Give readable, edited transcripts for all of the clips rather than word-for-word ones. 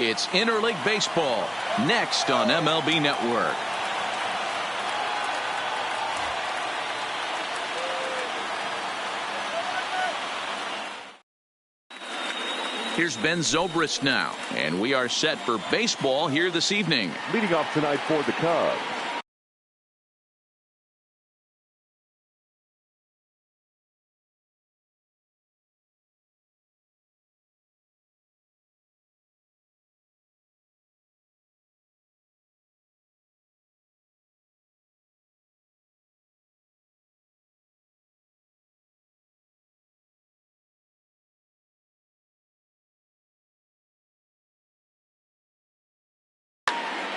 It's Interleague Baseball, next on MLB Network. Here's Ben Zobrist now, and we are set for baseball here this evening. Leading off tonight for the Cubs,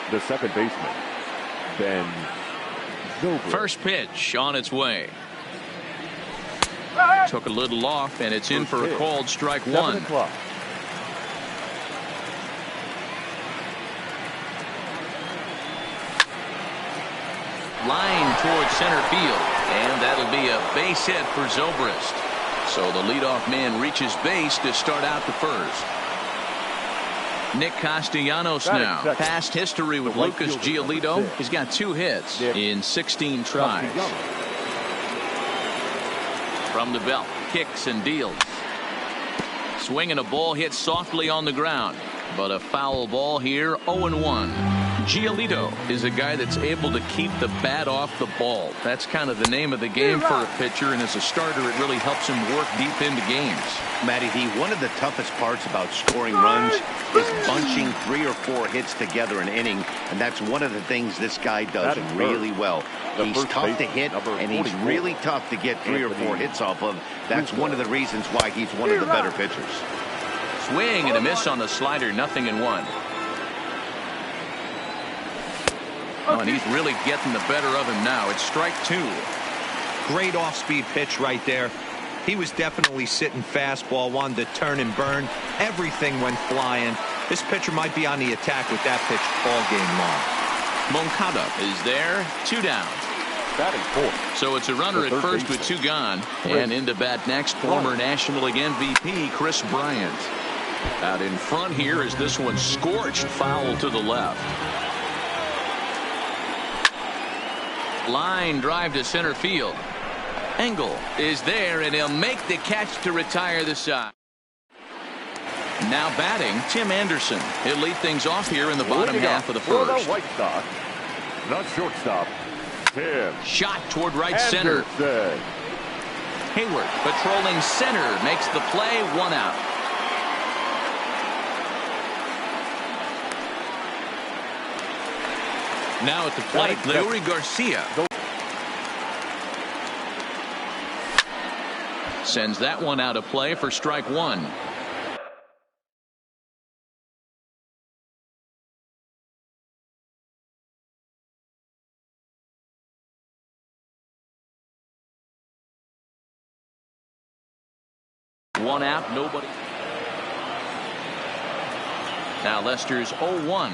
the second baseman, Ben Zobrist. First pitch on its way. Took a little off, and it's in for a called strike one. Line towards center field, and that'll be a base hit for Zobrist. So the leadoff man reaches base to start out the first. Nick Castellanos now. Past history with Lucas Giolito. He's got 2 hits in 16 tries. From the belt, kicks and deals. Swinging a ball hit softly on the ground, but a foul ball here. 0-1. Giolito is a guy that's able to keep the bat off the ball. That's kind of the name of the game for a pitcher, and as a starter it really helps him work deep into games. Matty D, one of the toughest parts about scoring runs is bunching 3 or 4 hits together an inning, and that's one of the things this guy does really well. He's tough to hit, and he's really tough to get 3 or 4 hits off of. That's one of the reasons why he's one of the better pitchers. Swing and a miss on the slider, 0-1. Oh, and he's really getting the better of him now. It's strike 2. Great off-speed pitch right there. He was definitely sitting fastball, wanted to turn and burn. Everything went flying. This pitcher might be on the attack with that pitch all game long. Moncada is there, 2 down. Batting fourth. So it's a runner at first with 2 gone. And into bat next, former National League MVP Chris Bryant. Out in front here is this one scorched foul to the left. Line drive to center field. Engel is there, and he'll make the catch to retire the side. Now batting, Tim Anderson. He'll lead things off here in the bottom half of the first. For the White Sox, the shortstop, Tim. Shot toward right center. Hayward patrolling center makes the play, 1 out. Now at the plate, Leury Garcia. Sends that one out of play for strike 1. One out, nobody. Now Lester's 0-1.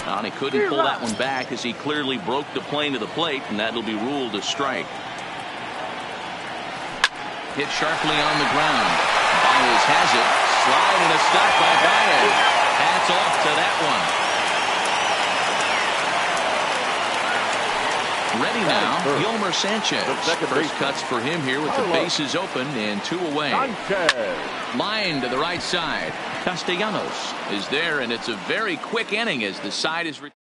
And he couldn't pull that one back as he clearly broke the plane to the plate, and that'll be ruled a strike. Hit sharply on the ground. Baez has it. Slide and a stop by Baez. Hats off to that one. Ready now, Yolmer Sanchez. First cuts for him here with the bases open and 2 away. Line to the right side. Castellanos is there, and it's a very quick inning as the side is. Here's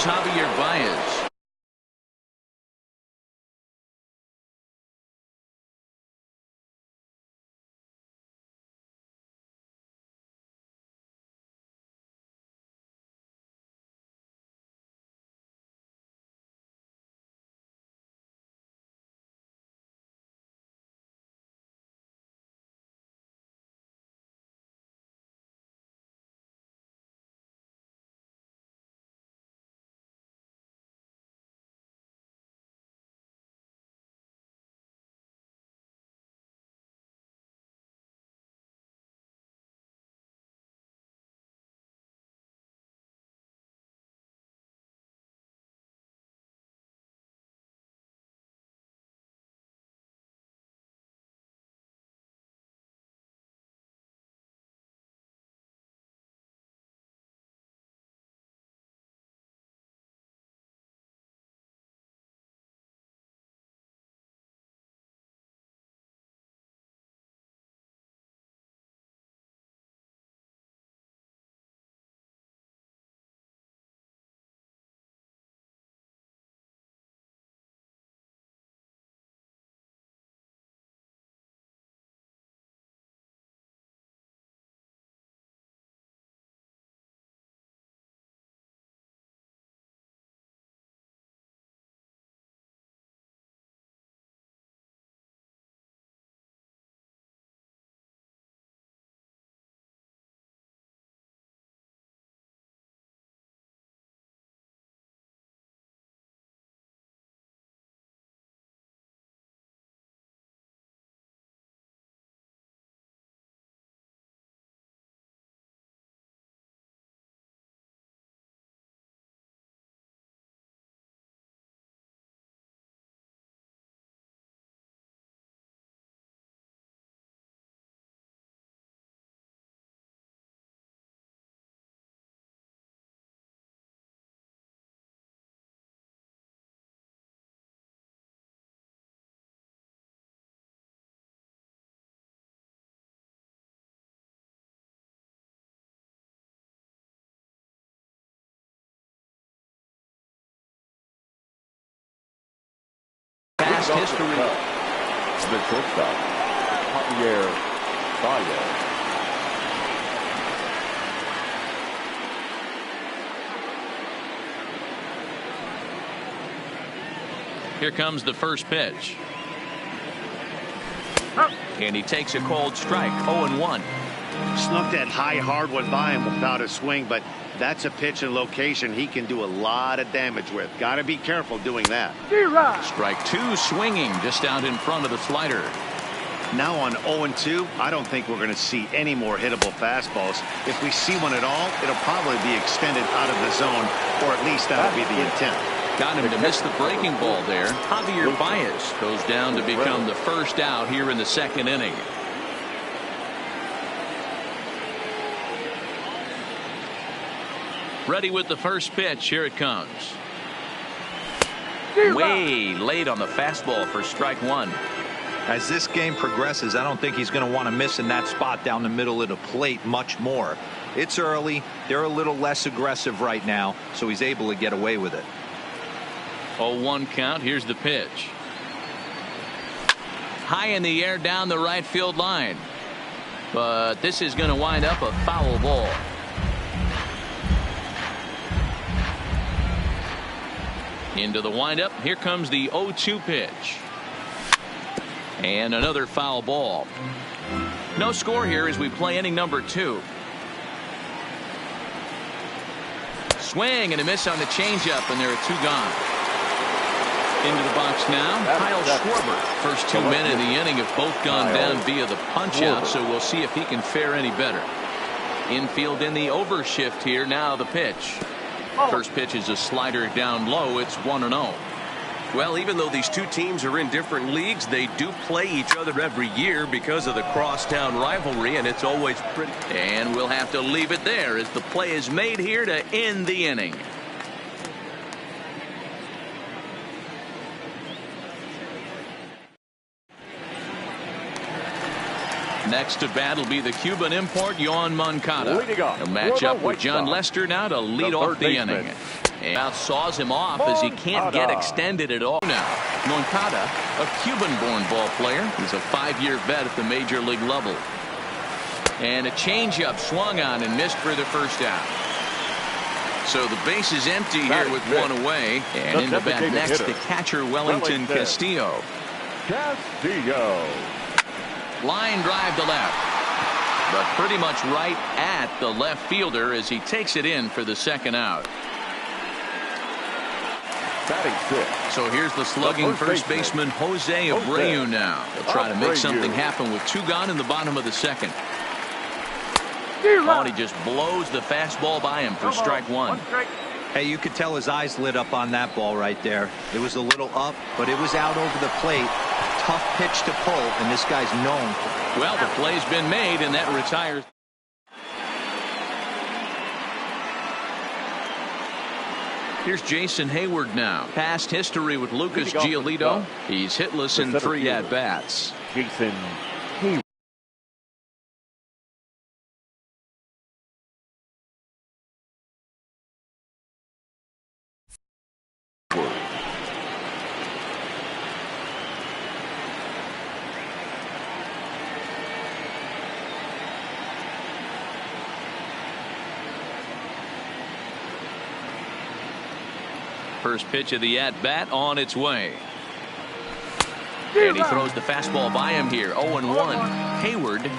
Javier Baez. past history. The shortstop, Hotwheels516's. Here comes the first pitch. And he takes a cold strike, 0-1. Snuck that high hard one by him without a swing, but that's a pitch and location he can do a lot of damage with. Got to be careful doing that. Strike two, swinging just out in front of the slider. Now on 0-2, I don't think we're going to see any more hittable fastballs. If we see one at all, it'll probably be extended out of the zone, or at least that'll be the intent. Got him to miss the breaking ball there. Javier Baez goes down to become the first out here in the second inning. Ready with the first pitch. Here it comes. Way late on the fastball for strike one. As this game progresses, I don't think he's going to want to miss in that spot down the middle of the plate much more. It's early. They're a little less aggressive right now, so he's able to get away with it. 0-1 count. Here's the pitch. High in the air down the right field line. But this is going to wind up a foul ball. Into the windup. Here comes the 0-2 pitch. And another foul ball. No score here as we play inning number 2. Swing and a miss on the changeup, and there are 2 gone. Into the box now, Kyle Schwarber. First 2 men in the inning have both gone down via the punch-out, so we'll see if he can fare any better. Infield in the overshift here. Now the pitch. First pitch is a slider down low. It's 1-0. Well, even though these two teams are in different leagues, they do play each other every year because of the crosstown rivalry, and it's always pretty. And we'll have to leave it there as the play is made here to end the inning. Next to bat will be the Cuban import, Yoan Moncada. He'll match up with John Lester now to lead off the inning. And out saws him off as he can't get extended at all now. Moncada, a Cuban-born ball player. He's a 5-year vet at the major league level. And a changeup swung on and missed for the first out. So the base is empty here with 1 away. And in the bat next, the catcher, Wellington Castillo. Line drive to left, but pretty much right at the left fielder as he takes it in for the second out. So here's the slugging first baseman Jose Abreu now. He'll try to make something happen with 2 gone in the bottom of the second. Oh, and he just blows the fastball by him for strike 1. Hey, you could tell his eyes lit up on that ball right there. It was a little up, but it was out over the plate. Tough pitch to pull, and this guy's known. Well, the play's been made, and that retires. Here's Jason Hayward now. Past history with Lucas Giolito. He's hitless in 3 at-bats. Jason Hayward. First pitch of the at-bat on its way. And he throws the fastball by him here. 0-1. Hayward,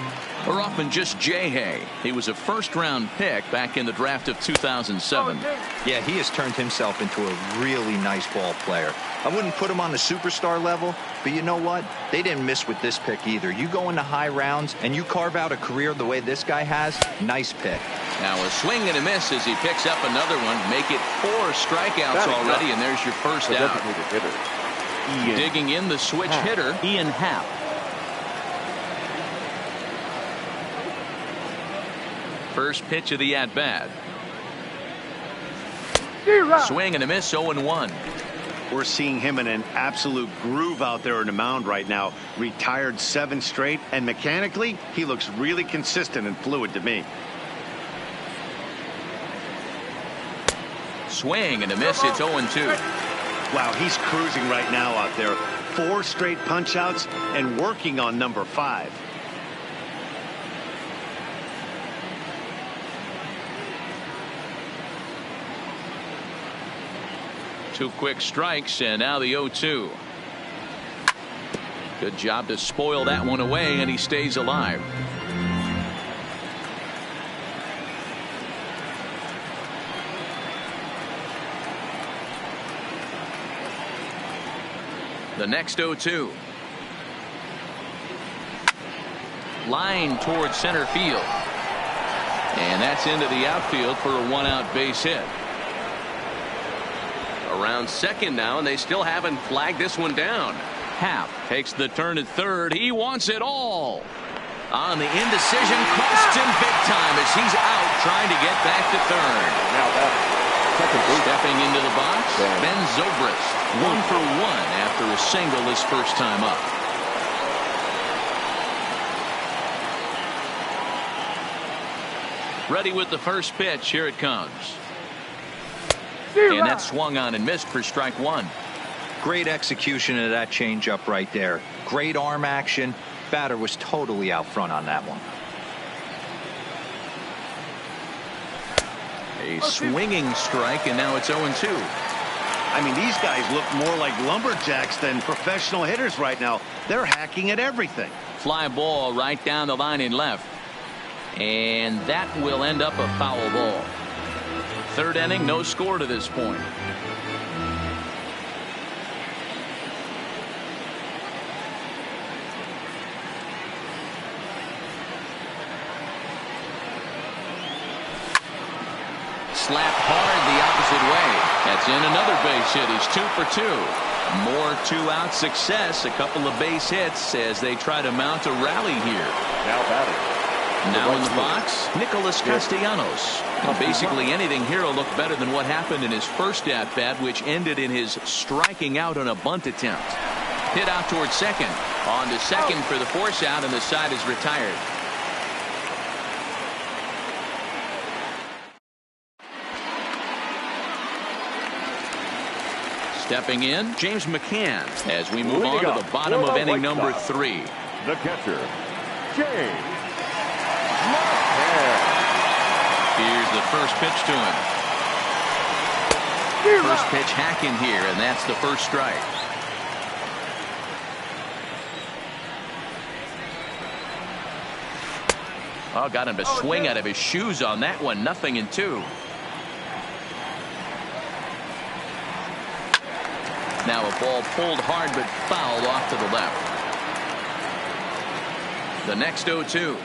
or often just J-Hay. He was a first-round pick back in the draft of 2007. Yeah, he has turned himself into a really nice ball player. I wouldn't put him on the superstar level, but you know what? They didn't miss with this pick either. You go into high rounds and you carve out a career the way this guy has, nice pick. Now a swing and a miss as he picks up another one. Make it 4 strikeouts already, and there's your first out. Digging in the switch hitter, Ian Happ. First pitch of the at-bat. Swing and a miss, 0-1. We're seeing him in an absolute groove out there in the mound right now. Retired 7 straight, and mechanically, he looks really consistent and fluid to me. Swing and a miss, it's 0-2. Wow, he's cruising right now out there. 4 straight punch-outs and working on number 5. Two quick strikes, and now the 0-2. Good job to spoil that one away, and he stays alive. The next 0-2. Line towards center field. And that's into the outfield for a 1-out base hit. Around second now, and they still haven't flagged this one down. Happ takes the turn at third. He wants it all. On the indecision, costs him big time as he's out trying to get back to third. Now that second base. Stepping into the box, Ben Zobrist. 1 for 1 after a single his first time up. Ready with the first pitch. Here it comes. And that swung on and missed for strike 1. Great execution of that changeup right there. Great arm action. Batter was totally out front on that one. A swinging strike, and now it's 0-2. I mean, these guys look more like lumberjacks than professional hitters right now. They're hacking at everything. Fly ball right down the line in left. And that will end up a foul ball. Third inning, no score to this point. Slapped hard the opposite way. That's in another base hit. He's 2 for 2. More 2-out success. A couple of base hits as they try to mount a rally here. Now batting. Now in the box, Nicholas Castellanos. And basically anything here will look better than what happened in his first at-bat, which ended in his striking out on a bunt attempt. Hit out towards second. On to second for the force out, and the side is retired. Stepping in, James McCann, as we move on to the bottom of inning number 3. The catcher, James. Here's the first pitch to him. First pitch hacking here, and that's the first strike. Oh, got him to swing out of his shoes on that one. 0-2. Now a ball pulled hard but fouled off to the left. The next 0-2.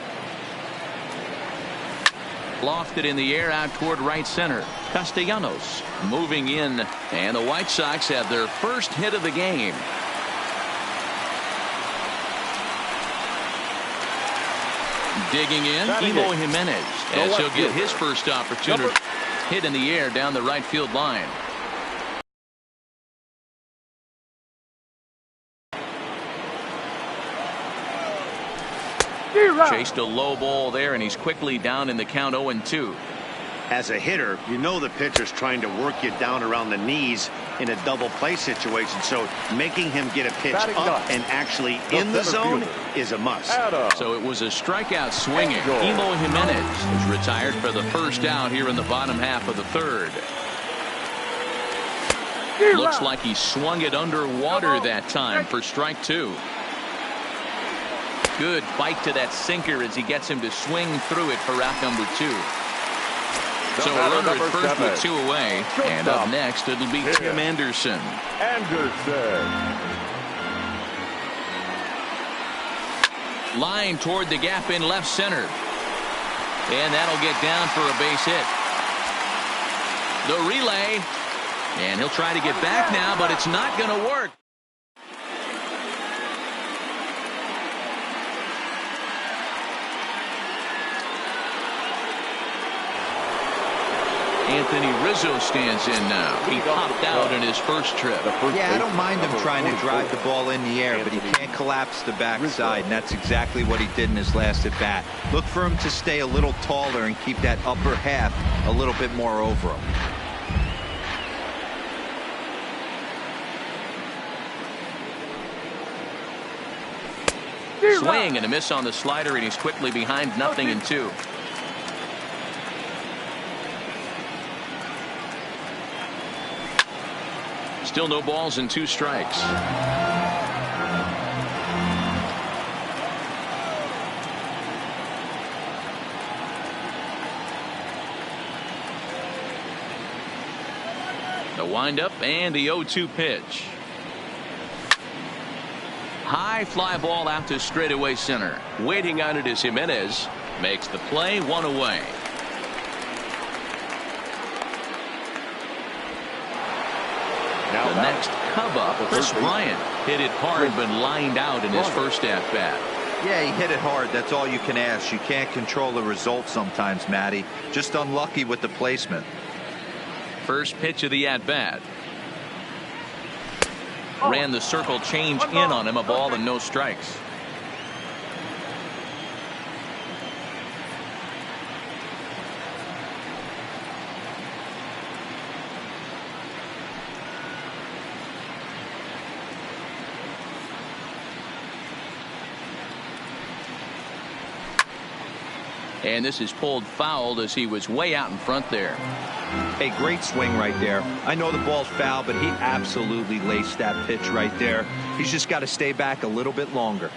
Lofted in the air out toward right center. Castellanos moving in, and the White Sox have their first hit of the game. Digging in, Eloy Jimenez, as he'll get his first opportunity. Hit in the air down the right field line. Chased a low ball there, and he's quickly down in the count. 0-2. As a hitter, you know the pitcher's trying to work you down around the knees in a double play situation, so making him get a pitch up and actually in the zone is a must. So it was a strikeout swinging. Eloy Jimenez is retired for the first out here in the bottom half of the third. Looks like he swung it underwater that time for strike 2. Good bite to that sinker as he gets him to swing through it for out number 2. So a runner at first with 2 away. And up next, it'll be Tim Anderson. Line toward the gap in left center. And that'll get down for a base hit. The relay. And he'll try to get back now, but it's not going to work. Anthony Rizzo stands in now. He popped out in his first trip. Yeah, I don't mind him trying to drive the ball in the air, but he can't collapse the backside, and that's exactly what he did in his last at bat. Look for him to stay a little taller and keep that upper half a little bit more over him. Swing and a miss on the slider, and he's quickly behind 0-2. Still no balls and 2 strikes. The windup and the 0-2 pitch. High fly ball out to straightaway center. Waiting on it is Jimenez. Makes the play, 1 away. The next Cub up, Chris Bryant, hit it hard but lined out in his first at-bat. Yeah, he hit it hard. That's all you can ask. You can't control the result sometimes, Matty. Just unlucky with the placement. First pitch of the at-bat. Ran the circle change in on him, a ball and no strikes. And this is pulled fouled as he was way out in front there. Hey, great swing right there. I know the ball's foul, but he absolutely laced that pitch right there. He's just got to stay back a little bit longer.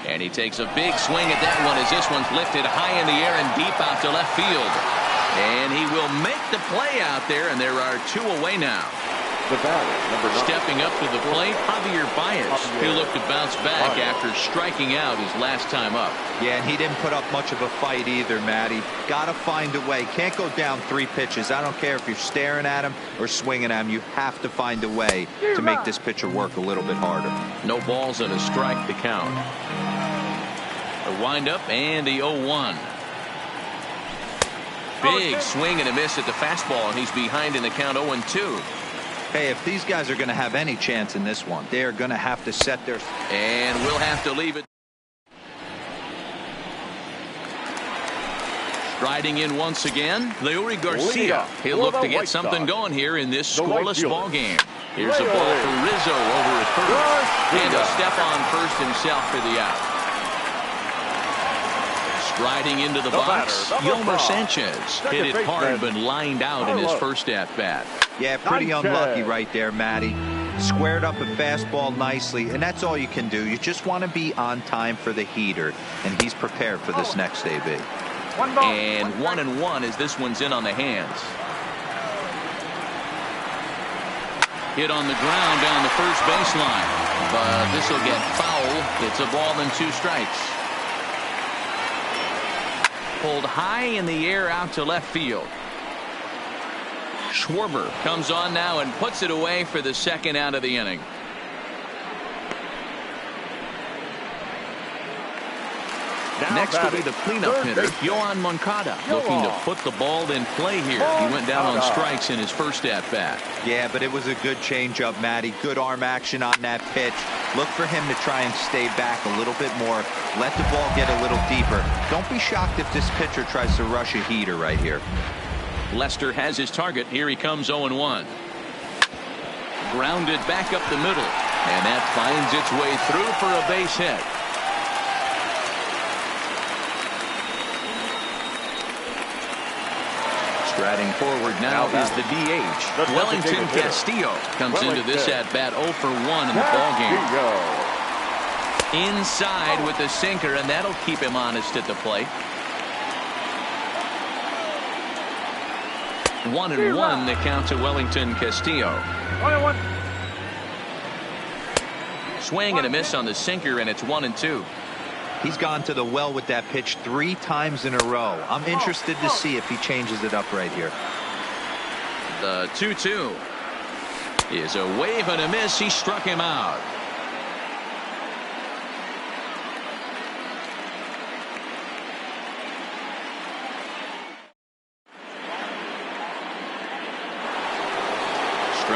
And he takes a big swing at that one as this one's lifted high in the air and deep out to left field. And he will make the play out there, and there are 2 away now. The batter, number 9. Stepping up to the plate, Javier Baez. He'll look to bounce back after striking out his last time up. Yeah, and he didn't put up much of a fight either, Matty. Got to find a way. Can't go down 3 pitches. I don't care if you're staring at him or swinging at him. You have to find a way to make this pitcher work a little bit harder. No balls and a strike to count. The windup and the 0-1. Big swing and a miss at the fastball, and he's behind in the count 0-2. Hey, if these guys are going to have any chance in this one, they are going to have to set their... And we'll have to leave it. Striding in once again, Leury Garcia. He'll look to get something going here in this scoreless ball game. Here's a ball for Rizzo over at first. And a step on first himself for the out. Striding into the box, Yolmer Sanchez. Hit it hard but lined out in his first at-bat. Yeah, pretty unlucky right there, Matty. Squared up a fastball nicely, and that's all you can do. You just want to be on time for the heater, and he's prepared for this next AB. And 1-1 as this one's in on the hands. Hit on the ground down the first baseline, but this will get foul. It's a ball and 2 strikes. Pulled high in the air out to left field. Schwarber comes on now and puts it away for the second out of the inning. Next will be the cleanup hitter, Yohan Moncada, looking to put the ball in play here. He went down on strikes in his first at-bat. Yeah, but it was a good changeup, Matty. Good arm action on that pitch. Look for him to try and stay back a little bit more. Let the ball get a little deeper. Don't be shocked if this pitcher tries to rush a heater right here. Lester has his target. Here he comes 0-1. Grounded back up the middle, and that finds its way through for a base hit. Striding forward now is the DH. Wellington Castillo comes into this at-bat 0 for 1 in the ballgame. Inside with the sinker, and that'll keep him honest at the plate. 1-1 the count to Wellington Castillo. 1-1. Swing and a miss on the sinker, and it's 1-2. He's gone to the well with that pitch 3 times in a row. I'm interested to see if he changes it up right here. The 2-2 is a wave and a miss. He struck him out.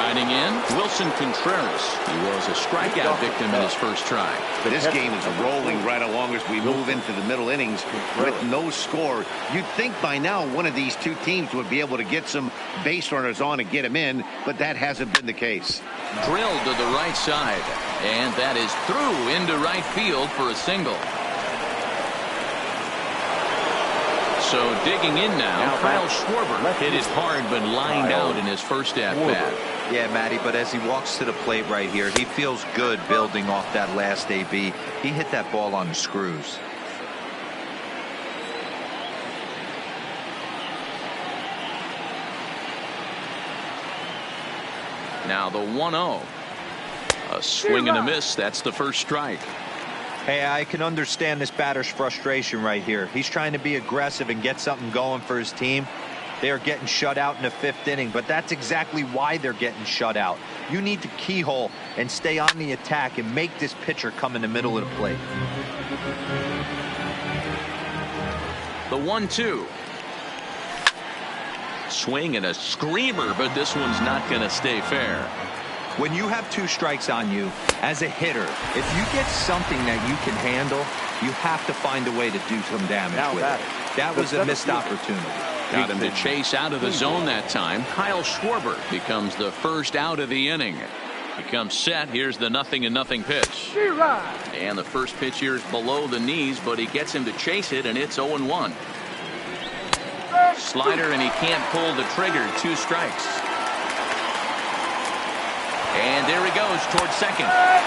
Riding in, Wilson Contreras. He was a strikeout victim in his first try. This game is rolling right along as we move into the middle innings with no score. You'd think by now one of these two teams would be able to get some base runners on and get them in, but that hasn't been the case. Drilled to the right side, and that is through into right field for a single. So digging in now, Kyle Schwarber hit it hard but lined out in his first at-bat. Yeah, Matty, but as he walks to the plate right here, he feels good building off that last AB. He hit that ball on the screws. Now the 1-0. A swing and a miss. That's the first strike. Hey, I can understand this batter's frustration right here. He's trying to be aggressive and get something going for his team. They are getting shut out in the 5th inning, but that's exactly why they're getting shut out. You need to keyhole and stay on the attack and make this pitcher come in the middle of the plate. The 1-2. Swing and a screamer, but this one's not going to stay fair. When you have 2 strikes on you, as a hitter, if you get something that you can handle, you have to find a way to do some damage with it. That was a missed opportunity. Got him to chase out of the zone that time. Kyle Schwarber becomes the first out of the inning. He comes set. Here's the 0-0 pitch. And the first pitch here is below the knees, but he gets him to chase it, and it's 0-1. Slider, and he can't pull the trigger. 2 strikes. And there he goes towards second. And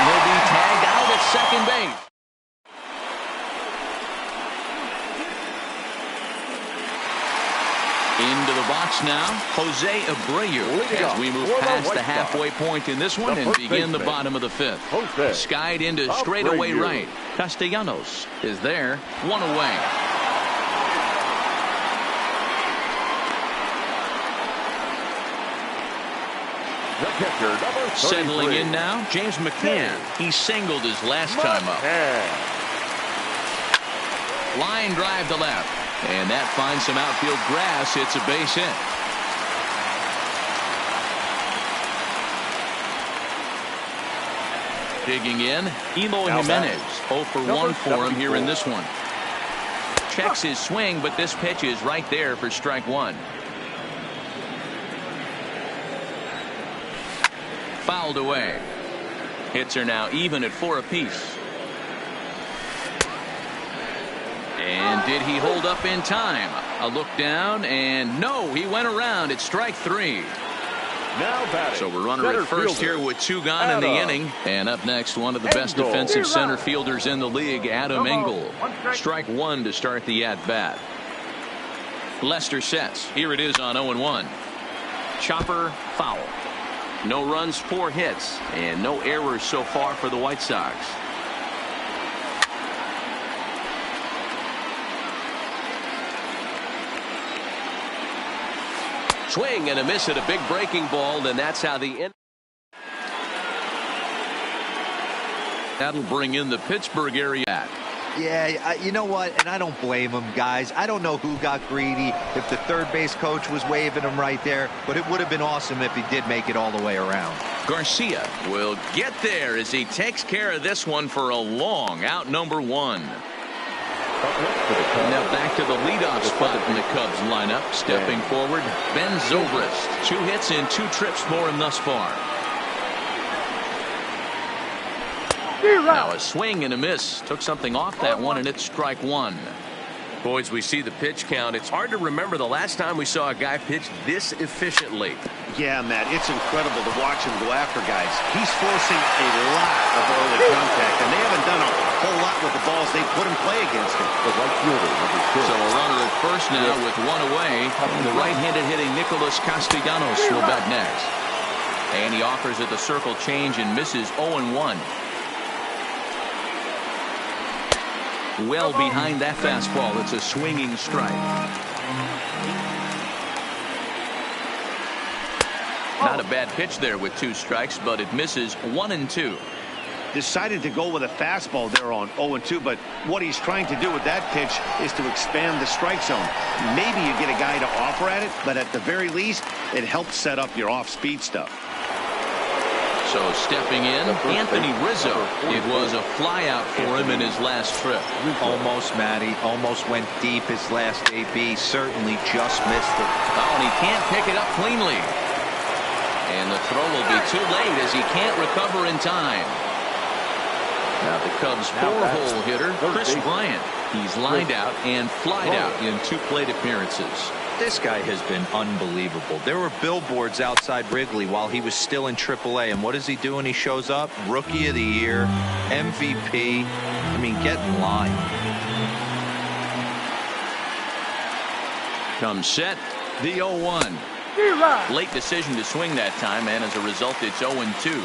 he'll be tagged out at second base. Into the box now, Jose Abreu, as we move past the halfway point in this one and begin the bottom of the 5th. Skied into straightaway right. Castellanos is there, 1 away. Settling in now, James McCann. He singled his last time up. Line drive to left. And that finds some outfield grass. It's a base hit. Digging in, Eloy Jimenez. 0 for 1 for him here in this one. Checks his swing, but this pitch is right there for strike 1. Fouled away. Hits are now even at 4 apiece. And did he hold up in time? A look down, and no, he went around. It's strike 3. So we're runner at first here with 2 gone in the inning. And up next, one of the best defensive center fielders in the league, Adam Engel. Strike 1 to start the at-bat. Lester sets. Here it is on 0-1. Chopper foul. No runs, 4 hits, and no errors so far for the White Sox. Swing and a miss at a big breaking ball, and that's how the end. That'll bring in the Pittsburgh area. Yeah, you know what? And I don't blame him, guys. I don't know who got greedy, if the third base coach was waving him right there, but it would have been awesome if he did make it all the way around. Garcia will get there as he takes care of this one for a long out, number 1. Now back to the leadoff spot in the Cubs lineup. Stepping forward, Ben Zobrist. 2 hits and 2 trips for him thus far. Now a swing and a miss. Took something off that one, and it's strike 1. Boys, we see the pitch count. It's hard to remember the last time we saw a guy pitch this efficiently. Yeah, Matt, it's incredible to watch him go after guys. He's forcing a lot of early contact, and they haven't done a whole lot with the balls they put in play against him. So a runner at first now with 1 away. The right-handed hitting Nicholas Castellanos will bat next. And he offers at the circle change and misses 0-1. Well behind that fastball. It's a swinging strike. Not a bad pitch there with 2 strikes, but it misses 1 and 2. Decided to go with a fastball there on 0-2, but what he's trying to do with that pitch is to expand the strike zone. Maybe you get a guy to offer at it, but at the very least, it helps set up your off-speed stuff. So stepping in, Anthony Rizzo. It was a flyout for him in his last trip. Almost, Matty. Almost went deep his last AB. Certainly just missed it. Oh, and he can't pick it up cleanly. And the throw will be too late as he can't recover in time. Now the Cubs' four-hole hitter, Chris Bryant. He's lined out and flied out in 2 plate appearances. This guy has been unbelievable. There were billboards outside Wrigley while he was still in AAA. And what does he do when he shows up? Rookie of the Year, MVP. I mean, get in line. Comes set, the 0-1. Late decision to swing that time, and as a result, it's 0-2.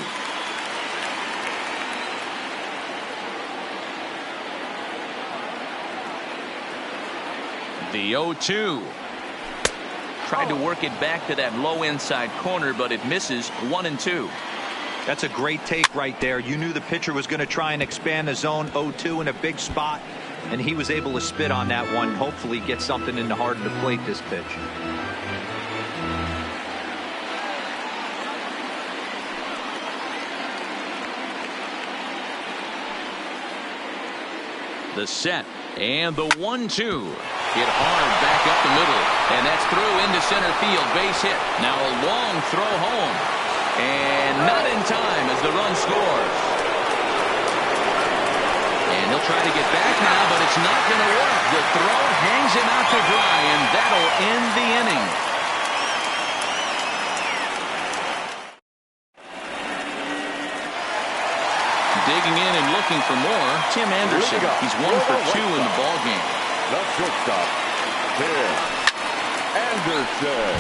The 0-2. Tried to work it back to that low inside corner, but it misses. 1-2. That's a great take right there. You knew the pitcher was going to try and expand the zone. 0-2 in a big spot, and he was able to spit on that one. Hopefully get something in the heart of the plate this pitch. The set and the 1-2. Hit hard back up the middle, and that's through into center field. Base hit. Now a long throw home, and not in time as the run scores. And he'll try to get back now, but it's not going to work. The throw hangs him out to dry, and that'll end the inning. Digging in and looking for more, Tim Anderson. He's 1 for 2 in the ballgame. The shortstop, Tim Anderson.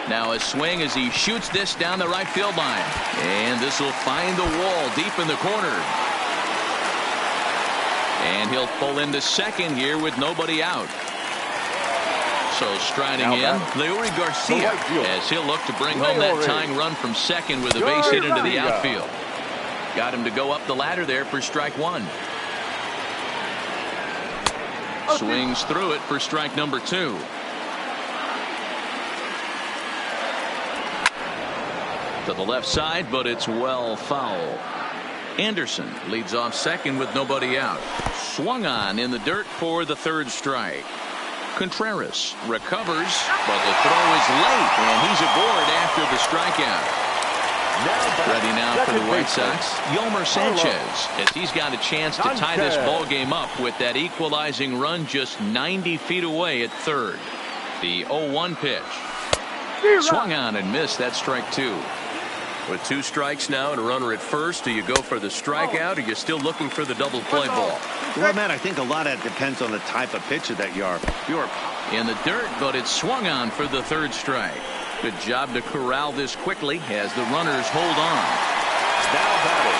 Now a swing as he shoots this down the right field line. And this will find the wall deep in the corner. And he'll pull into second here with nobody out. So striding in, Leury Garcia, as he'll look to bring home that tying run from second with a base hit into the outfield. Got him to go up the ladder there for strike 1. Swings through it for strike number 2. To the left side, but it's well foul. Anderson leads off second with nobody out. Swung on in the dirt for the 3rd strike. Contreras recovers, but the throw is late, and he's aboard after the strikeout. Ready now for the White Sox, Yolmer Sanchez, as he's got a chance to tie this ball game up with that equalizing run just 90 feet away at 3rd. The 0-1 pitch. Swung on and missed. That's strike 2. With 2 strikes now and a runner at first, do you go for the strikeout, or are you still looking for the double play ball? Well, Matt, I think a lot of that depends on the type of pitcher that you're in the dirt, but it's swung on for the 3rd strike. Good job to corral this quickly as the runners hold on.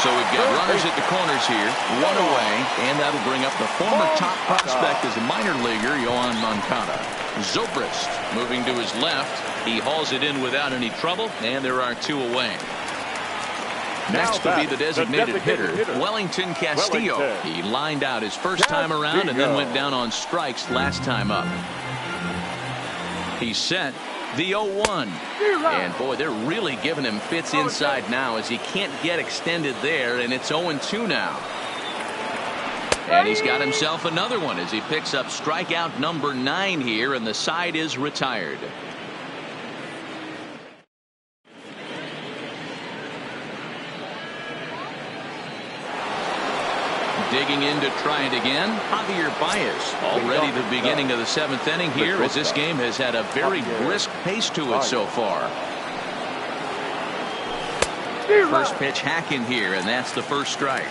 So we've got runners at the corners here, 1 away, and that'll bring up the former top prospect as a minor leaguer, Yohan Moncada. Zobrist moving to his left. He hauls it in without any trouble, and there are 2 away. Next will be the designated hitter, Wellington Castillo. He lined out his first time around and then went down on strikes last time up. He's set, the 0-1. And boy, they're really giving him fits inside now as he can't get extended there, and it's 0-2 now. And he's got himself another one as he picks up strikeout number 9 here, and the side is retired. Digging in to try it again, Javier Baez. Already the beginning of the 7th inning here, as this game has had a very brisk pace to it so far. First pitch hacking here, and that's the 1st strike.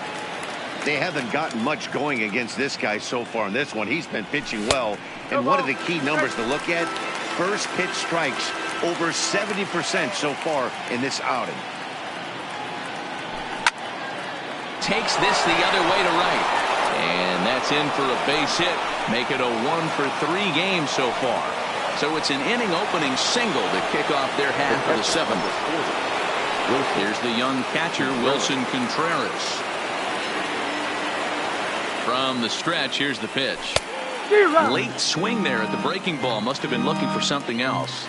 They haven't gotten much going against this guy so far in this one. He's been pitching well, and one of the key numbers to look at, first pitch strikes over 70% so far in this outing. Takes this the other way to right, and that's in for a base hit. Make it a 1 for 3 game so far. So it's an inning-opening single to kick off their half of the seventh. Here's the young catcher, Wilson Contreras. From the stretch, here's the pitch. Late swing there at the breaking ball. Must have been looking for something else.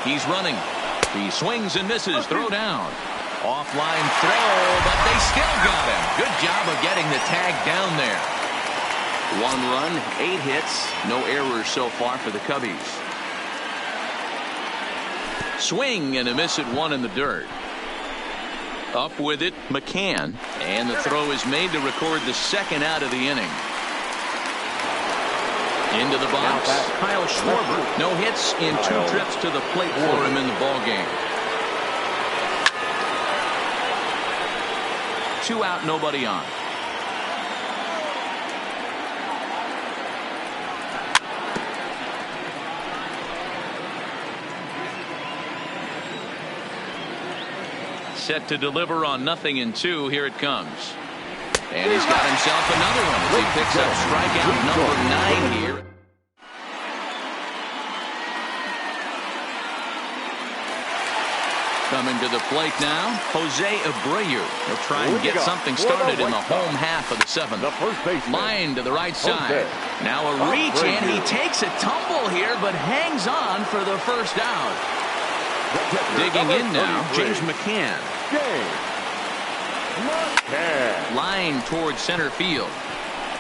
He's running. He swings and misses. Throw down. Offline throw, but they still got him. Good job of getting the tag down there. 1 run, 8 hits, no errors so far for the Cubbies. Swing and a miss at 1 in the dirt. Up with it, McCann, and the throw is made to record the second out of the inning. Into the box, Kyle Schwarber. No hits in 2 trips to the plate for him in the ball game. 2 out, nobody on. Set to deliver on 0-2. Here it comes. And he's got himself another one as he picks up strikeout number 9 here. Coming to the plate now, Jose Abreu. He'll try and get something started in the home half of the 7th. Line to the right side. Now a reach, and he takes a tumble here, but hangs on for the first out. Digging in now, James McCann. Line towards center field.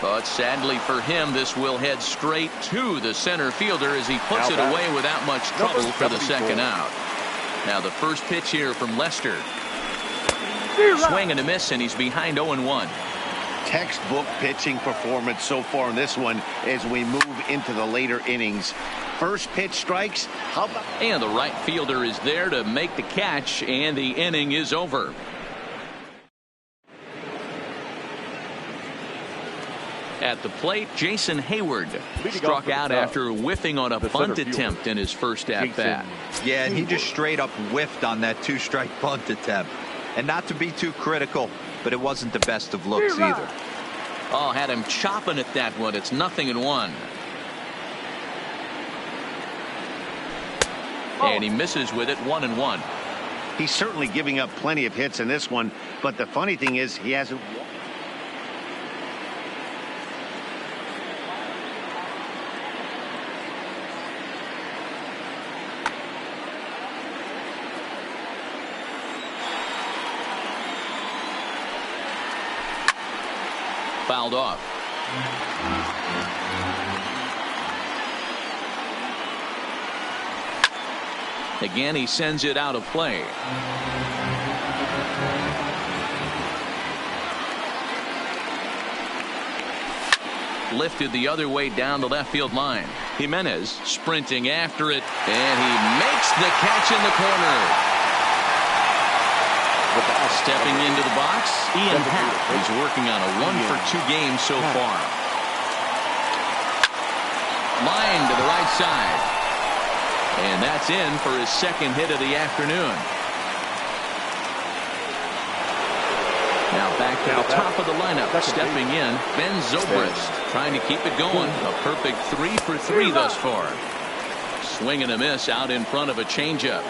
But sadly for him, this will head straight to the center fielder as he puts it away without much trouble for the second out. Now the first pitch here from Lester. Swing and a miss, and he's behind 0-1. Textbook pitching performance so far in this one as we move into the later innings. First pitch strikes. How about? And the right fielder is there to make the catch, and the inning is over. At the plate, Jason Hayward struck out after whiffing on a bunt attempt in his first at-bat. Yeah, and he just straight up whiffed on that 2-strike bunt attempt. And not to be too critical, but it wasn't the best of looks either. Oh, had him chopping at that one. It's 0-1. And he misses with it, 1-1. He's certainly giving up plenty of hits in this one, but the funny thing is he hasn't. Fouled off. Again, he sends it out of play. Lifted the other way down the left field line. Jimenez sprinting after it, and he makes the catch in the corner. Stepping into the box, Ian Happ. He's working on a 1-for-2 game so far. Line to the right side. And that's in for his second hit of the afternoon. Now back to the top of the lineup. Stepping in, Ben Zobrist. Trying to keep it going. A perfect 3-for-3 thus far. Swing and a miss out in front of a changeup.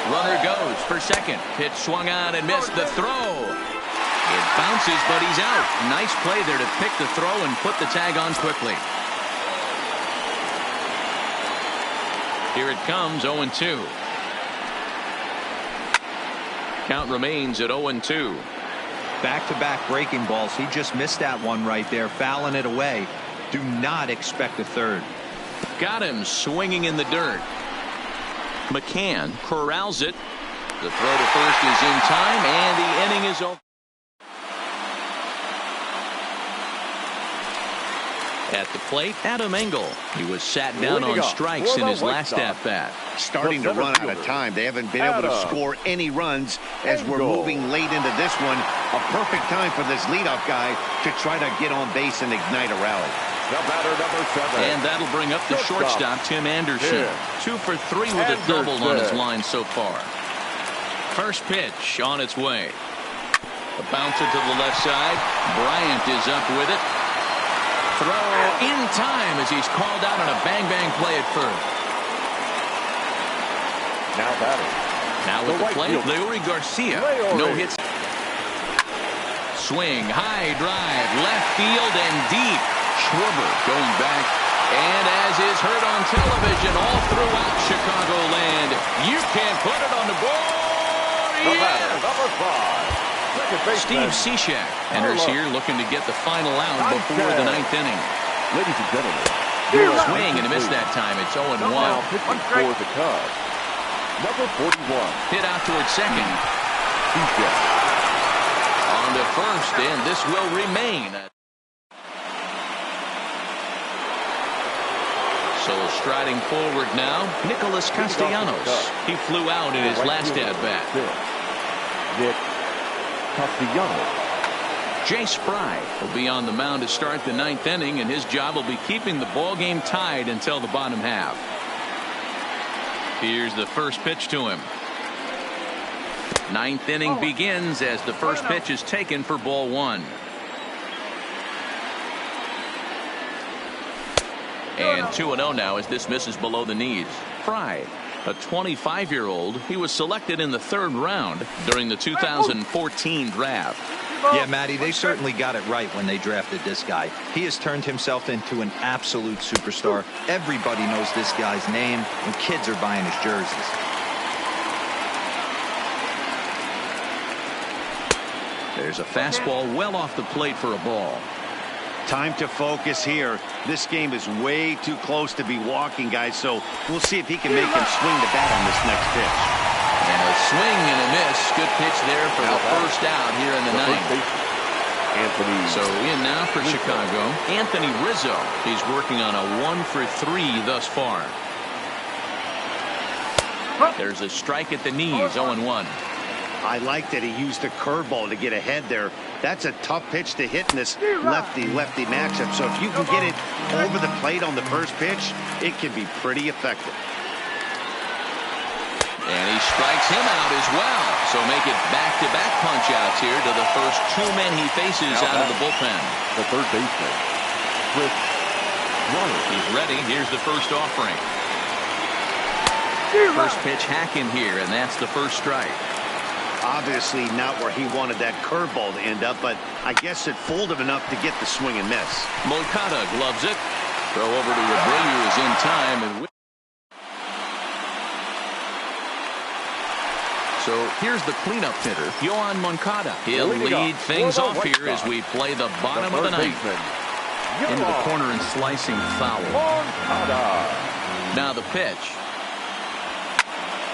Runner goes for second. Pitch swung on and missed the throw. It bounces, but he's out. Nice play there to pick the throw and put the tag on quickly. Here it comes, 0-2. Count remains at 0-2. Back-to-back breaking balls. He just missed that one right there, fouling it away. Do not expect a third. Got him swinging in the dirt. McCann corrals it. The throw to first is in time, and the inning is over. At the plate, Adam Engel. He was sat down on strikes in his last at-bat. Starting to run out of time. They haven't been able to score any runs as we're moving late into this one. A perfect time for this leadoff guy to try to get on base and ignite a rally. The batter, number 7. And that'll bring up the shortstop, Tim Anderson. 2 for 3 with a double on his line so far. First pitch on its way. A bouncer to the left side. Bryant is up with it. throw in time as he's called out on a bang-bang play at first. Now batting. Now with the play, Leury Garcia. No hits. Swing, high drive, left field and deep. Schwarber going back. And as is heard on television all throughout Chicagoland, you can put it on the board. Batter, number 5. Steve Cishek enters here looking to get the final out before the 9th inning. Ladies and gentlemen, Swing and a miss that time. It's 0-1. now pitching for the Cubs, number 41. Hit out towards second. Cishek. On to first, and this will remain. So striding forward now, Nicholas Castellanos. He flew out in his last at-bat. Nick Castellanos. Jace Fry will be on the mound to start the 9th inning, and his job will be keeping the ball game tied until the bottom half. Here's the first pitch to him. 9th inning begins as the first pitch is taken for ball 1. And 2-0 now as this misses below the knees. Fry, a 25-year-old, he was selected in the 3rd round during the 2014 draft. Yeah, Matty, they certainly got it right when they drafted this guy. He has turned himself into an absolute superstar. Everybody knows this guy's name, and kids are buying his jerseys. There's a fastball well off the plate for a ball. Time to focus here. This game is way too close to be walking, guys, so we'll see if he can make him swing the bat on this next pitch. And a swing and a miss. Good pitch there for the first out here in the 9th. So in now for Chicago, Anthony Rizzo. He's working on a 1-for-3 thus far. There's a strike at the knees, 0-1. I like that he used a curveball to get ahead there. That's a tough pitch to hit in this lefty-lefty matchup. So if you can get it over the plate on the first pitch, it can be pretty effective. And he strikes him out as well. So make it back-to-back punch-outs here to the first 2 men he faces out of the bullpen. The third baseman, Chris Waller. He's ready. Here's the first offering. First pitch hack in here, and that's the first strike. Obviously not where he wanted that curveball to end up, but I guess it fooled him enough to get the swing and miss. Moncada gloves it. Throw over to Abreu is in time. And so here's the cleanup hitter, Yohan Moncada. He'll lead things off here as we play the bottom of the 9th. Into the corner and slicing foul. Now the pitch.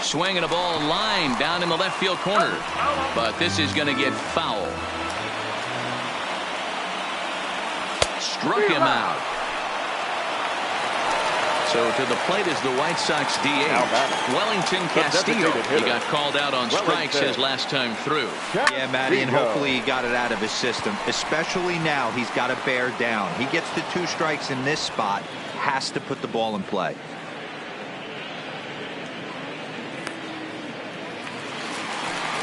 Swinging a ball line down in the left field corner. But this is going to get foul. Struck him out. So to the plate is the White Sox DH. Wellington Castillo. He got called out on strikes his last time through. Yeah, Matty, and hopefully he got it out of his system. Especially now, he's got to bear down. He gets the 2 strikes in this spot. Has to put the ball in play.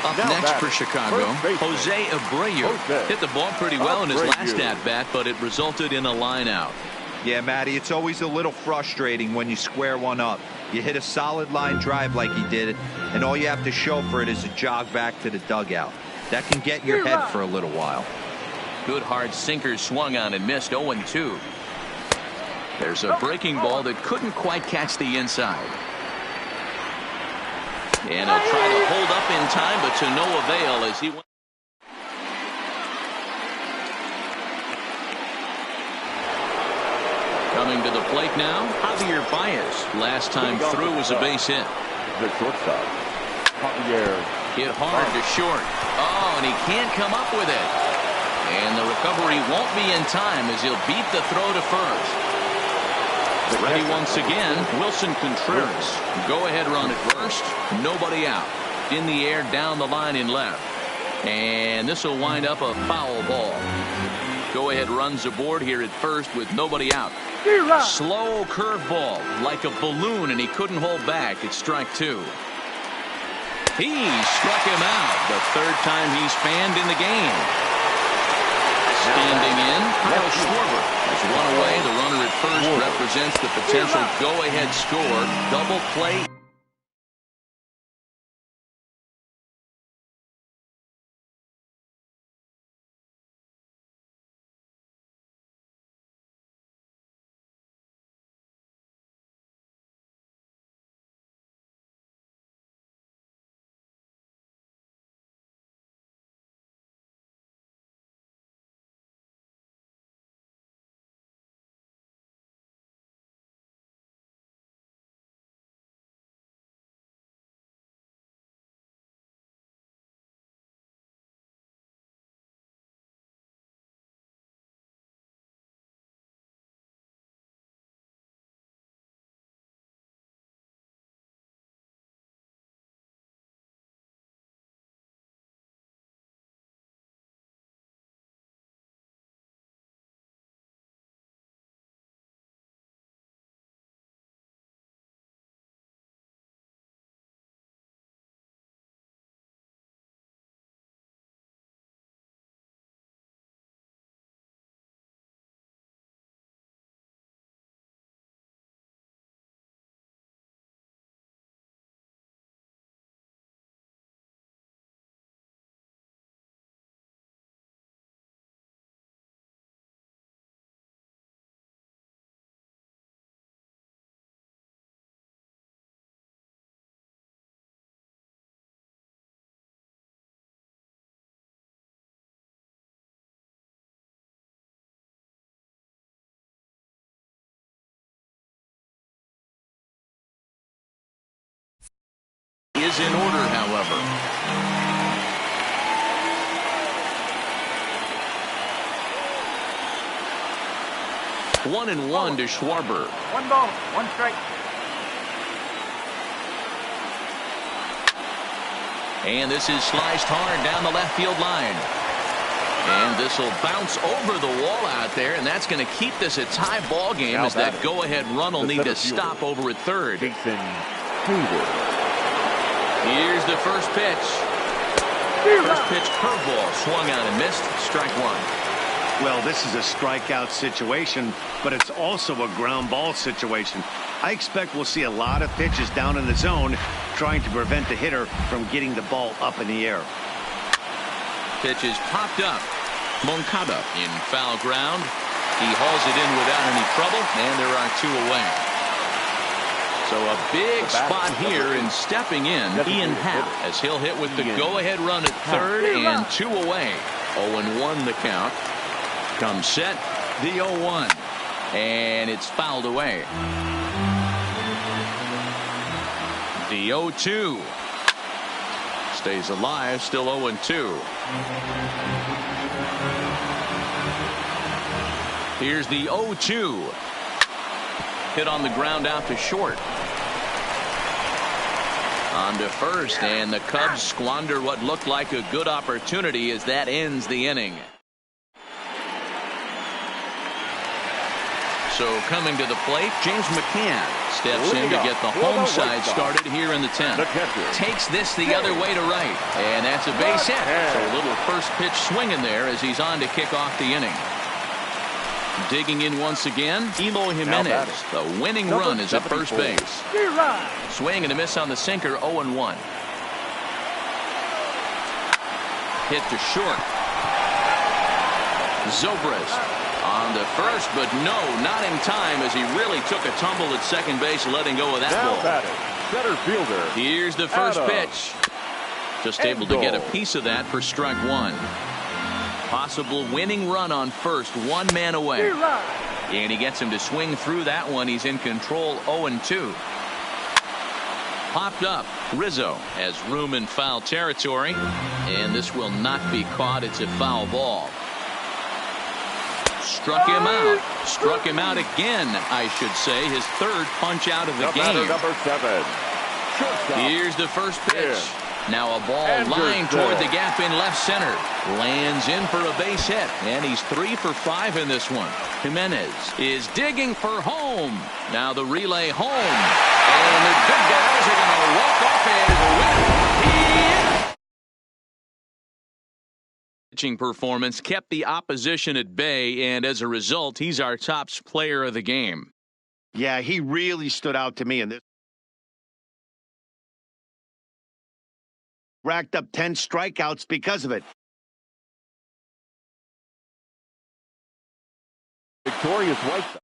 Up next for Chicago, Jose Abreu hit the ball pretty well in his last at-bat, but it resulted in a line out. Yeah, Matty, it's always a little frustrating when you square one up. You hit a solid line drive like he did, and all you have to show for it is a jog back to the dugout. That can get in your head for a little while. Good hard sinker swung on and missed, 0-2. There's a breaking ball that couldn't quite catch the inside. And he'll try to hold up in time, but to no avail as he went. Coming to the plate now, Javier Baez. Last time through was a base hit. The shortstop, Javier. Hit hard to short. Oh, and he can't come up with it. And the recovery won't be in time as he'll beat the throw to first. Ready once again, Wilson Contreras. Go-ahead run at first. Nobody out. In the air, down the line in left. And this will wind up a foul ball. Go-ahead runs aboard here at first with nobody out. Slow curveball like a balloon, and he couldn't hold back. It's strike 2. He struck him out. The 3rd time he's fanned in the game. Standing in, Kyle Schwarber. There's one away. The runner at first represents the potential go-ahead score. Double play. Is in order, however. One and one to Schwarber. One ball, one strike. And this is sliced hard down the left field line. And this will bounce over the wall out there, and that's going to keep this a tie ball game as that go-ahead run will need to stop over at third. Here's the first pitch. First pitch curveball swung out and missed. Strike one. Well, this is a strikeout situation, but it's also a ground ball situation. I expect we'll see a lot of pitches down in the zone trying to prevent the hitter from getting the ball up in the air. Pitch is popped up. Moncada in foul ground. He hauls it in without any trouble, and there are two away. So a big spot here, and stepping in, Ian Happ, as he'll hit with the go-ahead run at third and two away. 0-1 the count. Comes set, the 0-1, and it's fouled away. The 0-2 stays alive, still 0-2. Here's the 0-2. Hit on the ground out to short. On to first, and the Cubs squander what looked like a good opportunity as that ends the inning. So coming to the plate, James McCann steps in to get the home side started here in the 10th. Takes this the other way to right, and that's a base hit. So a little first pitch swinging there as he's on to kick off the inning. Digging in once again, Eloy Jimenez. The winning run is at first base. Swing and a miss on the sinker, 0-1. Hit to short. Zobrist on to first, but no, not in time as he really took a tumble at second base, letting go of that ball. Center fielder. Here's the first pitch. Just able to get a piece of that for strike one. Possible winning run on first, one man away. And he gets him to swing through that one. He's in control, 0-2. Popped up. Rizzo has room in foul territory. And this will not be caught. It's a foul ball. Struck him out. Struck him out again, I should say. His third punch out of the game. Number 7. Here's the first pitch. Now a ball lined toward the gap in left center. Lands in for a base hit. And he's 3 for 5 in this one. Jimenez is digging for home. Now the relay home. And the good guys are going to walk off as a winner. Pitching performance kept the opposition at bay, and as a result, he's our top player of the game. Yeah, he really stood out to me in this. Racked up 10 strikeouts because of it. Victorious White Sox.